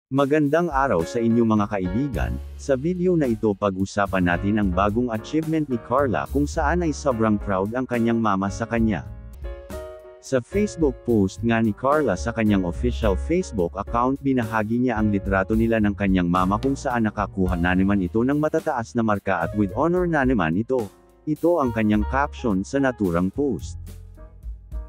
Magandang araw sa inyo mga kaibigan. Sa video na ito pag-usapan natin ang bagong achievement ni Carla kung saan ay sobrang proud ang kanyang mama sa kanya. Sa Facebook post nga ni Carla sa kanyang official Facebook account binahagi niya ang litrato nila ng kanyang mama kung saan nakakuha na naman ito ng matataas na marka at with honor na naman ito. Ito ang kanyang caption sa naturang post.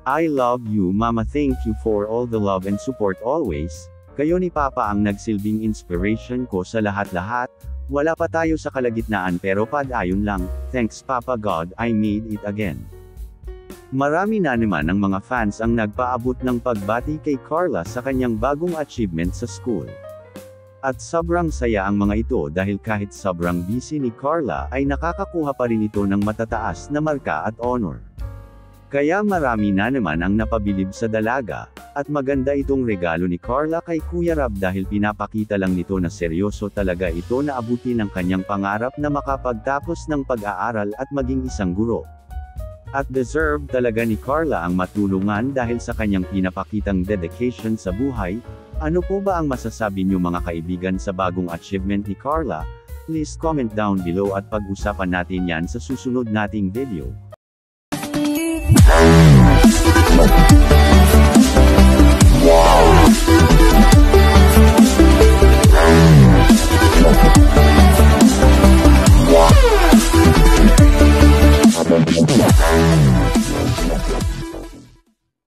I love you mama, thank you for all the love and support always. Kayo ni Papa ang nagsilbing inspiration ko sa lahat-lahat, wala pa tayo sa kalagitnaan pero padayon lang, thanks Papa God I made it again. Marami na naman ang mga fans ang nagpaabot ng pagbati kay Carla sa kanyang bagong achievement sa school. At sobrang saya ang mga ito dahil kahit sobrang busy ni Carla ay nakakakuha pa rin ito ng matataas na marka at honor. Kaya marami na naman ang napabilib sa dalaga, at maganda itong regalo ni Carla kay Kuya Rab dahil pinapakita lang nito na seryoso talaga ito na abutin ang kanyang pangarap na makapagtapos ng pag-aaral at maging isang guro. At deserve talaga ni Carla ang matulungan dahil sa kanyang pinapakitang dedication sa buhay. Ano po ba ang masasabi niyo mga kaibigan sa bagong achievement ni Carla? Please comment down below at pag-usapan natin yan sa susunod nating video. Wow.